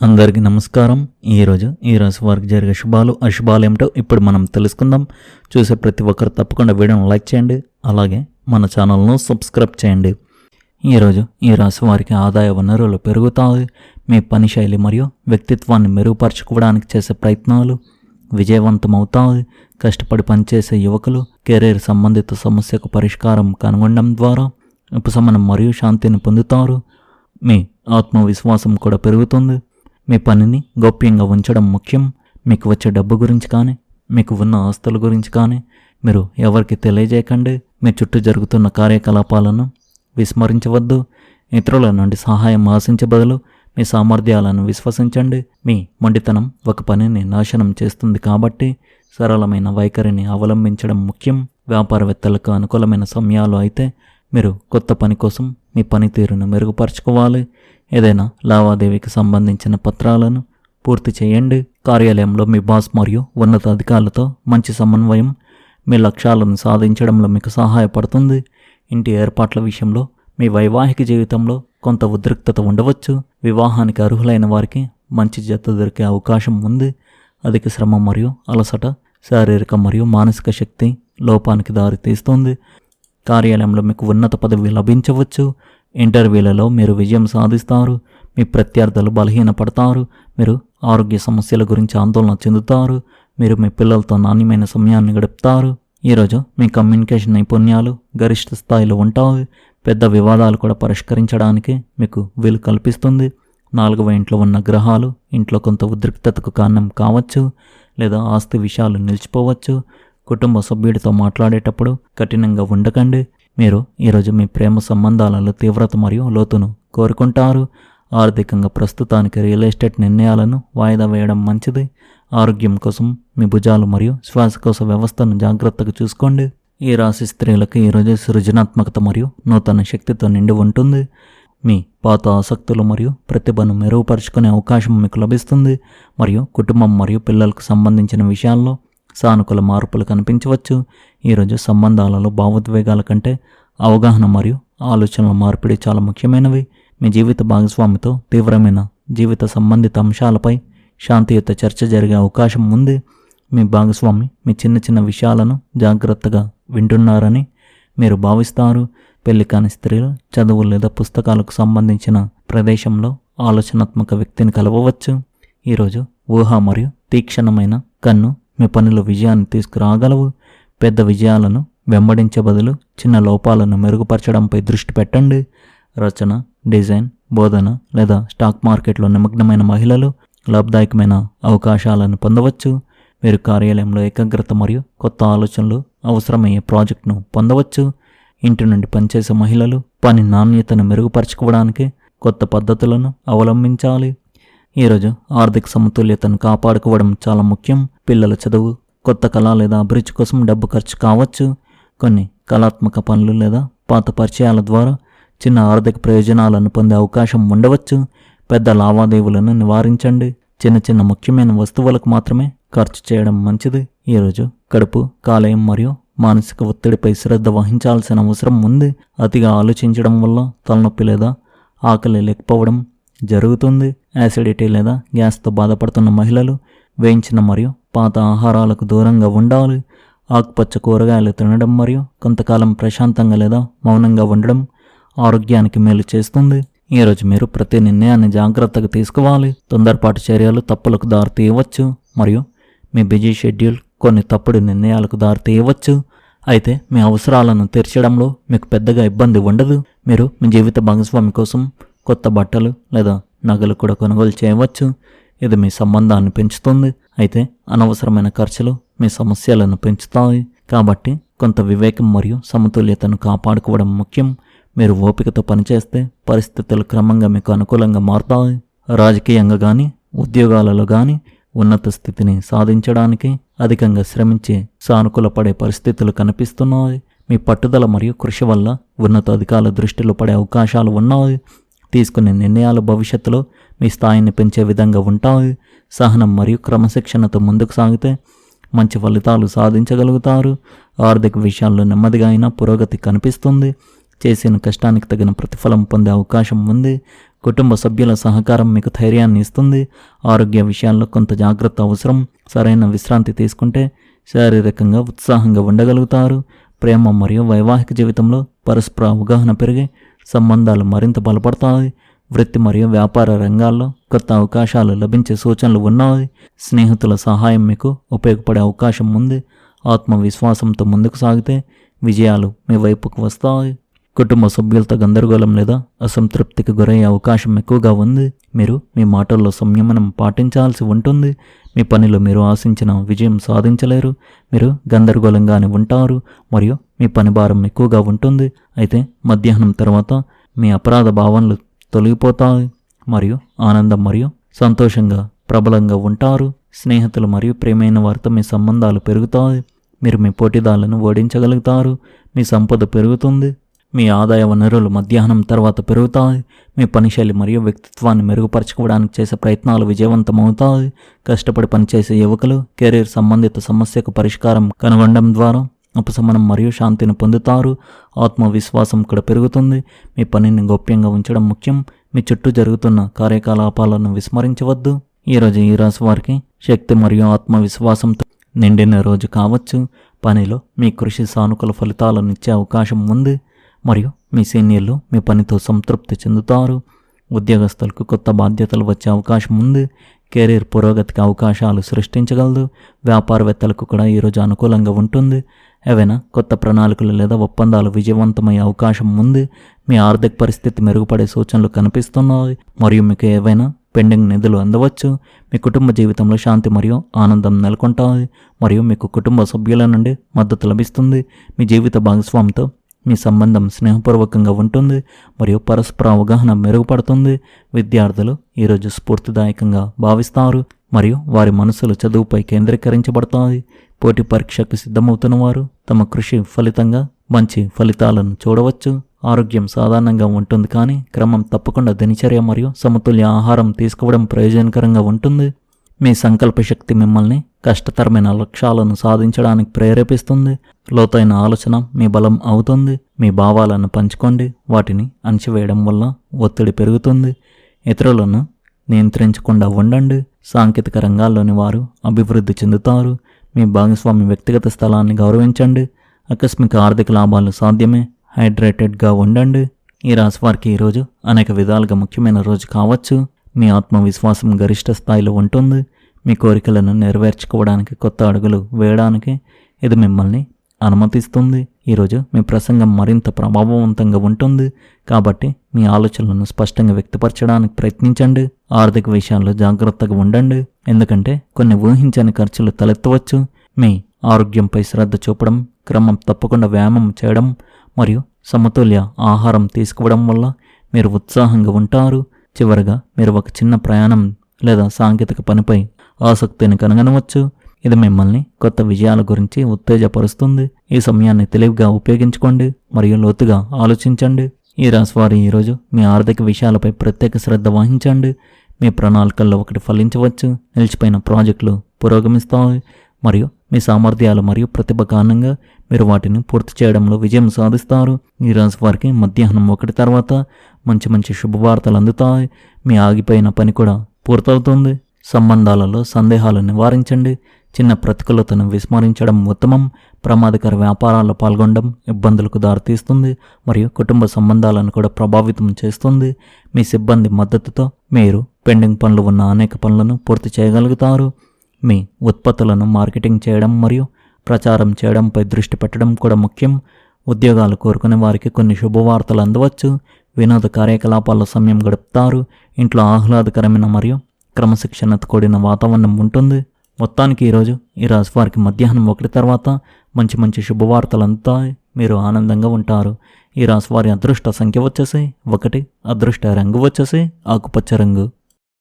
అందరికీ నమస్కారం. ఈరోజు ఈ రాశి వారికి జరిగే శుభాలు అశుభాలు ఏమిటో ఇప్పుడు మనం తెలుసుకుందాం. చూసే ప్రతి ఒక్కరు తప్పకుండా వీడియోను లైక్ చేయండి, అలాగే మన ఛానల్ను సబ్స్క్రైబ్ చేయండి. ఈరోజు ఈ రాశి వారికి ఆదాయ వనరులు పెరుగుతాయి. మీ పని శైలి మరియు వ్యక్తిత్వాన్ని మెరుగుపరచుకోవడానికి చేసే ప్రయత్నాలు విజయవంతమవుతాయి. కష్టపడి పనిచేసే యువకులు కెరీర్ సంబంధిత సమస్యకు పరిష్కారం కనుగొనడం ద్వారా ఉపశమనం మరియు శాంతిని పొందుతారు. మీ ఆత్మవిశ్వాసం కూడా పెరుగుతుంది. మీ పనిని గోప్యంగా ఉంచడం ముఖ్యం. మీకు వచ్చే డబ్బు గురించి కానీ మీకు ఉన్న ఆస్తుల గురించి కానీ మీరు ఎవరికి తెలియజేయకండి. మీ చుట్టూ జరుగుతున్న కార్యకలాపాలను విస్మరించవద్దు. ఇతరుల నుండి సహాయం ఆశించే బదులు మీ సామర్థ్యాలను విశ్వసించండి. మీ మొండితనం ఒక పనిని నాశనం చేస్తుంది కాబట్టి సరళమైన వైఖరిని అవలంబించడం ముఖ్యం. వ్యాపారవేత్తలకు అనుకూలమైన సమయాలు అయితే మీరు కొత్త పని కోసం మీ పనితీరును మెరుగుపరచుకోవాలి. ఏదైనా లావాదేవీకి సంబంధించిన పత్రాలను పూర్తి చేయండి. కార్యాలయంలో మీ బాస్ మరియు ఉన్నత అధికారులతో మంచి సమన్వయం మీ లక్ష్యాలను సాధించడంలో మీకు సహాయపడుతుంది. ఇంటి ఏర్పాట్ల విషయంలో మీ వైవాహిక జీవితంలో కొంత ఉద్రిక్తత ఉండవచ్చు. వివాహానికి అర్హులైన వారికి మంచి జత దొరికే అవకాశం ఉంది. అధిక శ్రమ మరియు అలసట శారీరక మరియు మానసిక శక్తి లోపానికి దారితీస్తుంది. కార్యాలయంలో మీకు ఉన్నత పదవి లభించవచ్చు. ఇంటర్వ్యూలలో మీరు విజయం సాధిస్తారు. మీ ప్రత్యర్థులు బలహీనపడతారు. మీరు ఆరోగ్య సమస్యల గురించి ఆందోళన చెందుతారు. మీరు మీ పిల్లలతో నాణ్యమైన సమయాన్ని గడుపుతారు. ఈరోజు మీ కమ్యూనికేషన్ నైపుణ్యాలు గరిష్ట స్థాయిలో ఉంటాయి. పెద్ద వివాదాలు కూడా పరిష్కరించడానికి మీకు వీలు కల్పిస్తుంది. 4వ ఇంట్లో ఉన్న గ్రహాలు ఇంట్లో కొంత ఉద్రిక్తతకు కారణం కావచ్చు, లేదా ఆస్తి విషయాలు నిలిచిపోవచ్చు. కుటుంబ సభ్యుడితో మాట్లాడేటప్పుడు కఠినంగా ఉండకండి. మీరు ఈరోజు మీ ప్రేమ సంబంధాలలో తీవ్రత మరియు లోతును కోరుకుంటారు. ఆర్థికంగా ప్రస్తుతానికి రియల్ ఎస్టేట్ నిర్ణయాలను వాయిదా వేయడం మంచిది. ఆరోగ్యం కోసం మీ భుజాలు మరియు శ్వాసకోశ వ్యవస్థను జాగ్రత్తగా చూసుకోండి. ఈ రాశి స్త్రీలకు ఈరోజు సృజనాత్మకత మరియు నూతన శక్తితో నిండి ఉంటుంది. మీ పాత ఆసక్తులు మరియు ప్రతిభను మెరుగుపరుచుకునే అవకాశం మీకు లభిస్తుంది. మరియు కుటుంబం మరియు పిల్లలకు సంబంధించిన విషయాల్లో సానుకూల మార్పులు కనిపించవచ్చు. ఈరోజు సంబంధాలలో భావోద్వేగాల కంటే అవగాహన మరియు ఆలోచనల మార్పిడి చాలా ముఖ్యమైనవి. మీ జీవిత భాగస్వామితో తీవ్రమైన జీవిత సంబంధిత అంశాలపై శాంతియుత చర్చ జరిగే అవకాశం ఉంది. మీ భాగస్వామి మీ చిన్న చిన్న విషయాలను జాగ్రత్తగా వింటున్నారని మీరు భావిస్తారు. పెళ్లి కాని స్త్రీలు చదువు లేదా పుస్తకాలకు సంబంధించిన ప్రదేశంలో ఆలోచనాత్మక వ్యక్తిని కలవవచ్చు. ఈరోజు ఊహ మరియు తీక్షణమైన కన్ను మీ పనిలో విజయాన్ని తీసుకురాగలవు. పెద్ద విజయాలను వెంబడించే బదులు చిన్న లోపాలను మెరుగుపరచడంపై దృష్టి పెట్టండి. రచన, డిజైన్, బోధన లేదా స్టాక్ మార్కెట్లో నిమగ్నమైన మహిళలు లాభదాయకమైన అవకాశాలను పొందవచ్చు. మీరు కార్యాలయంలో ఏకాగ్రత మరియు కొత్త ఆలోచనలు అవసరమయ్యే ప్రాజెక్టును పొందవచ్చు. ఇంటి నుండి పనిచేసే మహిళలు పని నాణ్యతను మెరుగుపరచుకోవడానికి కొత్త పద్ధతులను అవలంబించాలి. ఈరోజు ఆర్థిక సమతుల్యతను కాపాడుకోవడం చాలా ముఖ్యం. పిల్లల చదువు, కొత్త కళ లేదా అభిరుచి కోసం డబ్బు ఖర్చు కావచ్చు. కొన్ని కళాత్మక పనులు లేదా పాత పరిచయాల ద్వారా చిన్న ఆర్థిక ప్రయోజనాలను పొందే అవకాశం ఉండవచ్చు. పెద్ద లావాదేవీలను నివారించండి. చిన్న చిన్న ముఖ్యమైన వస్తువులకు మాత్రమే ఖర్చు చేయడం మంచిది. ఈరోజు కడుపు, కాలేయం మరియు మానసిక ఒత్తిడిపై శ్రద్ధ వహించాల్సిన అవసరం ఉంది. అతిగా ఆలోచించడం వల్ల తలనొప్పి లేదా ఆకలి లేకపోవడం జరుగుతుంది. యాసిడిటీ లేదా గ్యాస్తో బాధపడుతున్న మహిళలు వేయించిన మరియు పాత ఆహారాలకు దూరంగా ఉండాలి. ఆకుపచ్చ కూరగాయలు తినడం మరియు కొంతకాలం ప్రశాంతంగా లేదా మౌనంగా ఉండడం ఆరోగ్యానికి మేలు చేస్తుంది. ఈరోజు మీరు ప్రతి నిర్ణయాన్ని జాగ్రత్తగా తీసుకోవాలి. తొందరపాటు చర్యలు తప్పులకు దారితీయవచ్చు మరియు మీ బిజీ షెడ్యూల్ కొన్ని తప్పుడు నిర్ణయాలకు దారితీయవచ్చు. అయితే మీ అవసరాలను తీర్చడంలో మీకు పెద్దగా ఇబ్బంది ఉండదు. మీరు మీ జీవిత భాగస్వామి కోసం కొత్త బట్టలు లేదా నగలు కూడా కొనుగోలు చేయవచ్చు. ఇది మీ సంబంధాన్ని పెంచుతుంది. అయితే అనవసరమైన ఖర్చులు మీ సమస్యలను పెంచుతాయి. కాబట్టి కొంత వివేకం మరియు సమతుల్యతను కాపాడుకోవడం ముఖ్యం. మీరు ఓపికతో పనిచేస్తే పరిస్థితులు క్రమంగా మీకు అనుకూలంగా మారుతాయి. రాజకీయంగా కానీ ఉద్యోగాలలో కానీ ఉన్నత స్థితిని సాధించడానికి అధికంగా శ్రమించి సానుకూల పడే పరిస్థితులు కనిపిస్తున్నాయి. మీ పట్టుదల మరియు కృషి వల్ల ఉన్నత అధికారుల దృష్టిలో పడే అవకాశాలు ఉన్నాయి. తీసుకునే నిర్ణయాలు భవిష్యత్తులో మీ స్థాయిని పెంచే విధంగా ఉంటాయి. సహనం మరియు క్రమశిక్షణతో ముందుకు సాగితే మంచి ఫలితాలు సాధించగలుగుతారు. ఆర్థిక విషయాల్లో నెమ్మదిగా అయినా పురోగతి కనిపిస్తుంది. చేసిన కష్టానికి తగిన ప్రతిఫలం పొందే అవకాశం ఉంది. కుటుంబ సభ్యుల సహకారం మీకు ధైర్యాన్ని ఇస్తుంది. ఆరోగ్య విషయాల్లో కొంత జాగ్రత్త అవసరం. సరైన విశ్రాంతి తీసుకుంటే శారీరకంగా ఉత్సాహంగా ఉండగలుగుతారు. ప్రేమ మరియు వైవాహిక జీవితంలో పరస్పర అవగాహన పెరిగి సంబంధాలు మరింత బలపడతాయి. వృత్తి మరియు వ్యాపార రంగాల్లో కొత్త అవకాశాలు లభించే సూచనలు ఉన్నాయి. స్నేహితుల సహాయం మీకు ఉపయోగపడే అవకాశం ఉంది. ఆత్మవిశ్వాసంతో ముందుకు సాగితే విజయాలు మీ వైపుకు వస్తాయి. కుటుంబ సభ్యులతో గందరగోళం లేదా అసంతృప్తికి గురయ్యే అవకాశం ఎక్కువగా ఉంది. మీరు మీ మాటల్లో సంయమనం పాటించాల్సి ఉంటుంది. మీ పనిలో మీరు ఆశించిన విజయం సాధించలేరు. మీరు గందరగోళంగానే ఉంటారు మరియు మీ పని భారం ఎక్కువగా ఉంటుంది. అయితే మధ్యాహ్నం తర్వాత మీ అపరాధ భావనలు తొలగిపోతాయి మరియు ఆనందం మరియు సంతోషంగా ప్రబలంగా ఉంటారు. స్నేహితులు మరియు ప్రియమైన వారితో మీ సంబంధాలు పెరుగుతాయి. మీరు మీ పోటీదారులను ఓడించగలుగుతారు. మీ సంపద పెరుగుతుంది. మీ ఆదాయ వనరులు మధ్యాహ్నం తర్వాత పెరుగుతాయి. మీ పనిశైలి మరియు వ్యక్తిత్వాన్ని మెరుగుపరచుకోవడానికి చేసే ప్రయత్నాలు విజయవంతమవుతాయి. కష్టపడి పనిచేసే యువకులు కెరీర్ సంబంధిత సమస్యకు పరిష్కారం కనుగొనడం ద్వారా ఉపశమనం మరియు శాంతిని పొందుతారు. ఆత్మవిశ్వాసం కూడా పెరుగుతుంది. మీ పనిని గోప్యంగా ఉంచడం ముఖ్యం. మీ చుట్టూ జరుగుతున్న కార్యకలాపాలను విస్మరించవద్దు. ఈరోజు ఈ రాశి వారికి శక్తి మరియు ఆత్మవిశ్వాసంతో నిండిన రోజు కావచ్చు. పనిలో మీ కృషి సానుకూల ఫలితాలను ఇచ్చే అవకాశం ఉంది మరియు మీ సీనియర్లు మీ పనితో సంతృప్తి చెందుతారు. ఉద్యోగస్తులకు కొత్త బాధ్యతలు వచ్చే అవకాశం ఉంది. కెరీర్ పురోగతికి అవకాశాలు సృష్టించగలదు. వ్యాపారవేత్తలకు కూడా ఈరోజు అనుకూలంగా ఉంటుంది. ఏవైనా కొత్త ప్రణాళికలు లేదా ఒప్పందాలు విజయవంతమయ్యే అవకాశం ఉంది. మీ ఆర్థిక పరిస్థితి మెరుగుపడే సూచనలు కనిపిస్తున్నాయి మరియు మీకు ఏవైనా పెండింగ్ నిధులు అందవచ్చు. మీ కుటుంబ జీవితంలో శాంతి మరియు ఆనందం నెలకొంటాయి మరియు మీకు కుటుంబ సభ్యుల నుండి మద్దతు లభిస్తుంది. మీ జీవిత భాగస్వామితో మీ సంబంధం స్నేహపూర్వకంగా ఉంటుంది మరియు పరస్పర అవగాహన మెరుగుపడుతుంది. విద్యార్థులు ఈరోజు స్ఫూర్తిదాయకంగా భావిస్తారు మరియు వారి మనసులు చదువుపై కేంద్రీకరించబడతాయి. పోటీ పరీక్షకు సిద్ధమవుతున్న వారు తమ కృషి ఫలితంగా మంచి ఫలితాలను చూడవచ్చు. ఆరోగ్యం సాధారణంగా ఉంటుంది, కానీ క్రమం తప్పకుండా దినచర్య మరియు సమతుల్య ఆహారం తీసుకోవడం ప్రయోజనకరంగా ఉంటుంది. మీ సంకల్ప శక్తి మిమ్మల్ని కష్టతరమైన లక్ష్యాలను సాధించడానికి ప్రేరేపిస్తుంది. లోతైన ఆలోచన మీ బలం అవుతుంది. మీ భావాలను పంచుకోండి. వాటిని అణచివేయడం వల్ల ఒత్తిడి పెరుగుతుంది. ఇతరులను నియంత్రించకుండా ఉండండి. సాంకేతిక రంగాల్లోని వారు అభివృద్ధి చెందుతారు. మీ భాగస్వామి వ్యక్తిగత స్థలాన్ని గౌరవించండి. ఆకస్మిక ఆర్థిక లాభాలు సాధ్యమే. హైడ్రేటెడ్గా ఉండండి. ఈ రాశి వారికి ఈరోజు అనేక విధాలుగా ముఖ్యమైన రోజు కావచ్చు. మీ ఆత్మవిశ్వాసం గరిష్ట స్థాయిలో ఉంటుంది. మీ కోరికలను నెరవేర్చుకోవడానికి కొత్త అడుగులు వేయడానికి ఇది మిమ్మల్ని అనుమతిస్తుంది. ఈరోజు మీ ప్రసంగం మరింత ప్రభావవంతంగా ఉంటుంది, కాబట్టి మీ ఆలోచనలను స్పష్టంగా వ్యక్తపరచడానికి ప్రయత్నించండి. ఆర్థిక విషయాల్లో జాగ్రత్తగా ఉండండి, ఎందుకంటే కొన్ని ఊహించని ఖర్చులు తలెత్తవచ్చు. మీ ఆరోగ్యంపై శ్రద్ధ చూపడం, క్రమం తప్పకుండా వ్యాయామం చేయడం మరియు సమతుల్య ఆహారం తీసుకోవడం వల్ల మీరు ఉత్సాహంగా ఉంటారు. చివరగా మీరు ఒక చిన్న ప్రయాణం లేదా సాంకేతిక పనిపై ఆసక్తిని కనుగొనవచ్చు. ఇది మిమ్మల్ని కొత్త విజయాల గురించి ఉత్తేజపరుస్తుంది. ఈ సమయాన్ని తెలివిగా ఉపయోగించుకోండి మరియు లోతుగా ఆలోచించండి. ఈ రాశి వారు ఈరోజు మీ ఆర్థిక విషయాలపై ప్రత్యేక శ్రద్ధ వహించండి. మీ ప్రణాళికల్లో ఒకటి ఫలించవచ్చు. నిలిచిపోయిన ప్రాజెక్టులు పురోగమిస్తాయి మరియు మీ సామర్థ్యాలు మరియు ప్రతిభ కారణంగా మీరు వాటిని పూర్తి చేయడంలో విజయం సాధిస్తారు. ఈ రాశి వారికి మధ్యాహ్నం 1 తర్వాత మంచి శుభవార్తలు అందుతాయి. మీ ఆగిపోయిన పని కూడా పూర్తవుతుంది. సంబంధాలలో సందేహాలు నివారించండి. చిన్న ప్రతికూలతను విస్మరించడం ఉత్తమం. ప్రమాదకర వ్యాపారాల్లో పాల్గొనడం ఇబ్బందులకు దారితీస్తుంది మరియు కుటుంబ సంబంధాలను కూడా ప్రభావితం చేస్తుంది. మీ సిబ్బంది మద్దతుతో మీరు పెండింగ్ పనులు ఉన్న అనేక పనులను పూర్తి చేయగలుగుతారు. మీ ఉత్పత్తులను మార్కెటింగ్ చేయడం మరియు ప్రచారం చేయడంపై దృష్టి పెట్టడం కూడా ముఖ్యం. ఉద్యోగాలు కోరుకునే వారికి కొన్ని శుభవార్తలు అందవచ్చు. వినోద కార్యకలాపాల్లో సమయం గడుపుతారు. ఇంట్లో ఆహ్లాదకరమైన మరియు క్రమశిక్షణతో కూడిన వాతావరణం ఉంటుంది. మొత్తానికి ఈరోజు ఈ రాశి వారికి మధ్యాహ్నం 1 తర్వాత మంచి శుభవార్తలు అందుతాయి. మీరు ఆనందంగా ఉంటారు. ఈ రాశి వారి అదృష్ట సంఖ్య వచ్చేసి 1, అదృష్ట రంగు వచ్చేసి ఆకుపచ్చ రంగు.